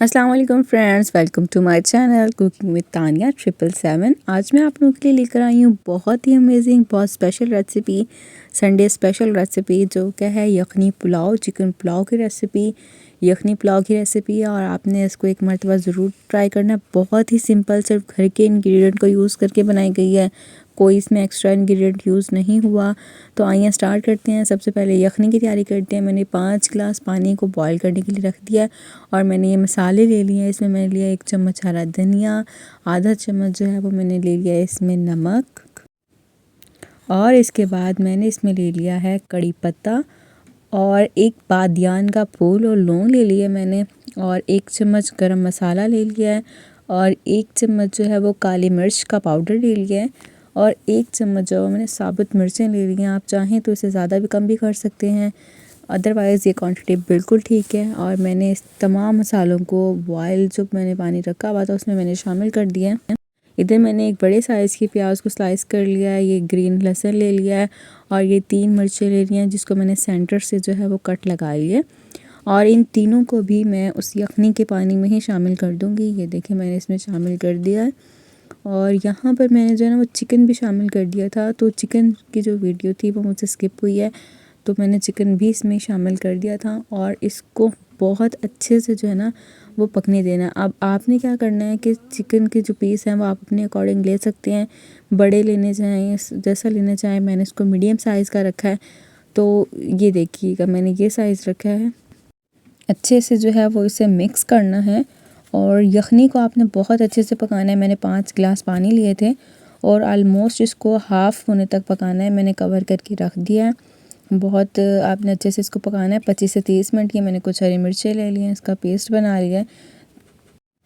अस्सलाम वालेकुम friends, welcome to my channel cooking with Tania 777। आज मैं आप लोगों के लिए लेकर आई हूँ बहुत ही अमेजिंग, बहुत special recipe, Sunday special recipe जो क्या है यखनी पुलाव, चिकन पुलाव की रेसिपी, यखनी पुलाव की रेसिपी। और आपने इसको एक मरतबा ज़रूर ट्राई करना। बहुत ही सिंपल, सिर्फ घर के इंग्रेडिएंट को यूज़ करके बनाई गई है, कोई इसमें एक्स्ट्रा इंग्रेडिएंट यूज़ नहीं हुआ। तो आइए स्टार्ट करते हैं। सबसे पहले यखनी की तैयारी करते हैं। मैंने 5 गिलास पानी को बॉईल करने के लिए रख दिया है और मैंने ये मसाले ले लिए हैं। इसमें मैंने लिया 1 चम्मच हरा धनिया, आधा चम्मच जो है वो मैंने ले लिया है इसमें नमक, और इसके बाद मैंने इसमें ले लिया है कड़ी पत्ता और 1 बादियान का फूल और लौंग ले लिया मैंने, और 1 चम्मच गरम मसाला ले लिया है, और 1 चम्मच जो है वो काली मिर्च का पाउडर ले लिया है, और 1 चम्मच जो है मैंने साबुत मिर्चें ले ली हैं। आप चाहें तो इसे ज़्यादा भी कम भी कर सकते हैं, अदरवाइज़ ये क्वांटिटी बिल्कुल ठीक है। और मैंने इस तमाम मसालों को बॉयल जो मैंने पानी रखा हुआ था उसमें मैंने शामिल कर दिया है। इधर मैंने एक बड़े साइज़ की प्याज को स्लाइस कर लिया है, ये ग्रीन लहसुन ले लिया है, और ये 3 मिर्चें ले ली हैं जिसको मैंने सेंटर से जो है वो कट लगाई है। और इन तीनों को भी मैं उस यखनी के पानी में ही शामिल कर दूंगी। ये देखें मैंने इसमें शामिल कर दिया है, और यहाँ पर मैंने जो है ना वो चिकन भी शामिल कर दिया था। तो चिकन की जो वीडियो थी वो मुझसे स्किप हुई है, तो मैंने चिकन भी इसमें शामिल कर दिया था, और इसको बहुत अच्छे से जो है ना वो पकने देना। अब आपने क्या करना है कि चिकन के जो पीस हैं वो आप अपने अकॉर्डिंग ले सकते हैं, बड़े लेने चाहें जैसा लेना चाहें। मैंने इसको मीडियम साइज़ का रखा है, तो ये देखिएगा मैंने ये साइज़ रखा है। अच्छे से जो है वो इसे मिक्स करना है, और यखनी को आपने बहुत अच्छे से पकाना है। मैंने 5 गिलास पानी लिए थे और आलमोस्ट इसको हाफ़ होने तक पकाना है। मैंने कवर करके रख दिया है। बहुत आपने अच्छे से इसको पकाना है 25 से 30 मिनट की। मैंने कुछ हरी मिर्चें ले ली हैं, इसका पेस्ट बना लिया है।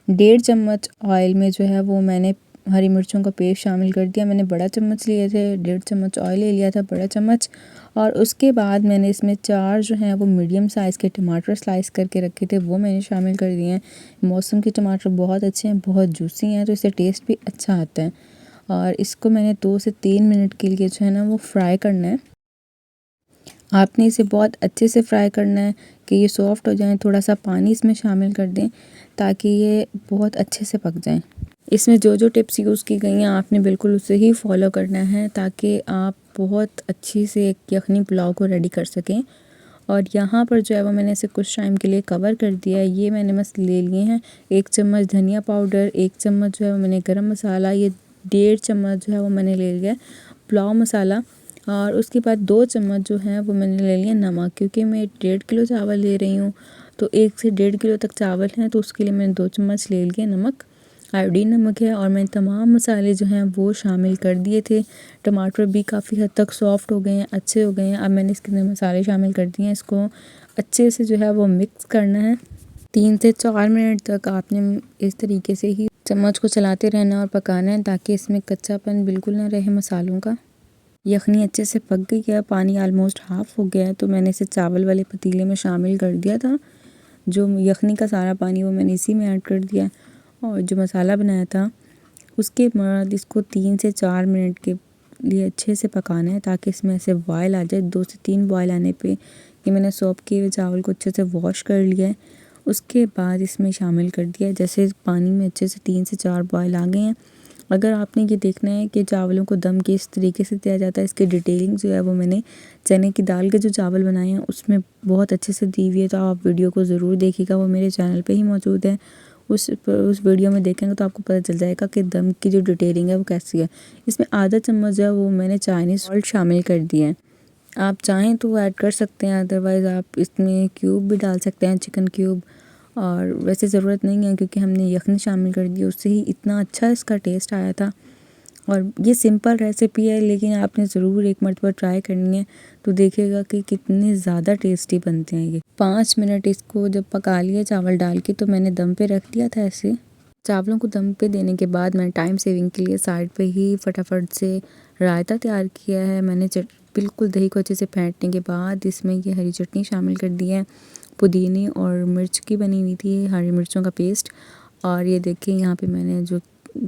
1.5 चम्मच ऑयल में जो है वो मैंने हरी मिर्चों का पेस्ट शामिल कर दिया। मैंने बड़ा चम्मच लिए थे, 1.5 चम्मच ऑयल ले लिया था, बड़ा चम्मच। और उसके बाद मैंने इसमें 4 जो हैं वो मीडियम साइज़ के टमाटर स्लाइस करके रखे थे, वो मैंने शामिल कर दिए हैं। मौसम के टमाटर बहुत अच्छे हैं, बहुत जूसी हैं, तो इससे टेस्ट भी अच्छा आता है। और इसको मैंने 2 से 3 मिनट के लिए जो है ना वो फ्राई करना है। आपने इसे बहुत अच्छे से फ्राई करना है कि ये सॉफ़्ट हो जाए। थोड़ा सा पानी इसमें शामिल कर दें ताकि ये बहुत अच्छे से पक जाएं। इसमें जो जो टिप्स यूज़ की गई हैं आपने बिल्कुल उसे ही फॉलो करना है ताकि आप बहुत अच्छी से एक यखनी पुलाव को रेडी कर सकें। और यहाँ पर जो है वो मैंने इसे कुछ टाइम के लिए कवर कर दिया है। ये मैंने बस ले लिए हैं 1 चम्मच धनिया पाउडर, 1 चम्मच जो है वो मैंने गरम मसाला, ये 1.5 चम्मच जो है वो मैंने ले लिया पुलाव मसाला, और उसके बाद 2 चम्मच जो है वो मैंने ले लिया नमक। क्योंकि मैं 1.5 किलो चावल ले रही हूँ, तो 1 से 1.5 किलो तक चावल हैं, तो उसके लिए मैंने 2 चम्मच ले लिया नमक, आयोडीन नमक है। और मैंने तमाम मसाले जो हैं वो शामिल कर दिए थे। टमाटर भी काफ़ी हद तक सॉफ़्ट हो गए हैं, अच्छे हो गए हैं। अब मैंने इसके अंदर मसाले शामिल कर दिए हैं। इसको अच्छे से जो है वो मिक्स करना है। 3 से 4 मिनट तक आपने इस तरीके से ही चम्मच को चलाते रहना और पकाना है ताकि इसमें कच्चापन बिल्कुल ना रहे मसालों का। यखनी अच्छे से पक गई है, पानी आलमोस्ट हाफ़ हो गया है, तो मैंने इसे चावल वाले पतीले में शामिल कर दिया था। जो यखनी का सारा पानी वो मैंने इसी में ऐड कर दिया, और जो मसाला बनाया था उसके बाद इसको 3 से 4 मिनट के लिए अच्छे से पकाना है ताकि इसमें ऐसे बॉयल आ जाए। 2 से 3 बॉयल आने पे ये मैंने सॉप किए हुए चावल को अच्छे से वॉश कर लिया है। उसके बाद इसमें शामिल कर दिया है। जैसे पानी में अच्छे से 3 से 4 बॉयल आ गए हैं। अगर आपने ये देखना है कि चावलों को दम किस तरीके से दिया जाता है, इसकी डिटेलिंग जो है वो मैंने चने की दाल के जो चावल बनाए हैं उसमें बहुत अच्छे से दी हुई है, तो आप वीडियो को ज़रूर देखिएगा, वो मेरे चैनल पे ही मौजूद है। उस वीडियो में देखेंगे तो आपको पता चल जाएगा कि दम की जो डिटेलिंग है वो कैसी है। इसमें आधा चम्मच जो है वो मैंने चाइनीज़ सॉल्ट शामिल कर दिया है। आप चाहें तो ऐड कर सकते हैं, अदरवाइज़ आप इसमें क्यूब भी डाल सकते हैं, चिकन क्यूब। और वैसे ज़रूरत नहीं है क्योंकि हमने यखनी शामिल कर दी, उससे ही इतना अच्छा इसका टेस्ट आया था। और ये सिंपल रेसिपी है लेकिन आपने ज़रूर एक मरतबा ट्राई करनी है, तो देखिएगा कि कितने ज़्यादा टेस्टी बनते हैं ये। 5 मिनट इसको जब पका लिया चावल डाल के, तो मैंने दम पे रख दिया था ऐसे। चावलों को दम पे देने के बाद मैंने टाइम सेविंग के लिए साइड पे ही फटाफट से रायता तैयार किया है। मैंने बिल्कुल दही को अच्छे से फेंटने के बाद इसमें ये हरी चटनी शामिल कर दी है, पुदीने और मिर्च की बनी हुई थी, हरी मिर्चों का पेस्ट। और ये देखिए यहाँ पे मैंने जो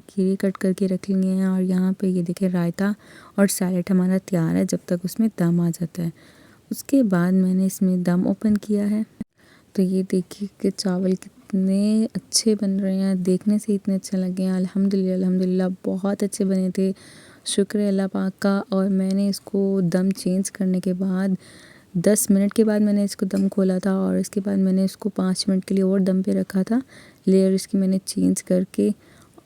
खीरे कट करके रख लिए हैं, और यहाँ पे ये देखिए रायता और सैलेड हमारा तैयार है जब तक उसमें दम आ जाता है। उसके बाद मैंने इसमें दम ओपन किया है, तो ये देखिए कि चावल इतने अच्छे बन रहे हैं, देखने से इतने अच्छे लगे हैं। अल्हम्दुलिल्लाह अल्हम्दुलिल्लाह बहुत अच्छे बने थे, शुक्र है अल्लाह पाक का। और मैंने इसको दम चेंज करने के बाद 10 मिनट के बाद मैंने इसको दम खोला था, और इसके बाद मैंने इसको 5 मिनट के लिए और दम पे रखा था। लेयर इसकी मैंने चेंज करके,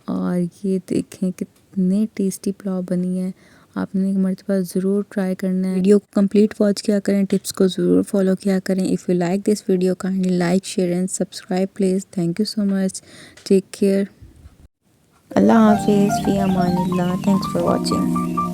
और ये देखें कितनी टेस्टी पुलाव बनी है। आपने एक मर्तबा ज़रूर ट्राई करना है। वीडियो को कंप्लीट वॉच किया करें, टिप्स को ज़रूर फॉलो किया करें। If you like this video kindly like share and subscribe please. Thank you so much, take care, अल्लाह हाफिज़, फ़ी अमानिल्लाह, थैंक्स फॉर वॉचिंग।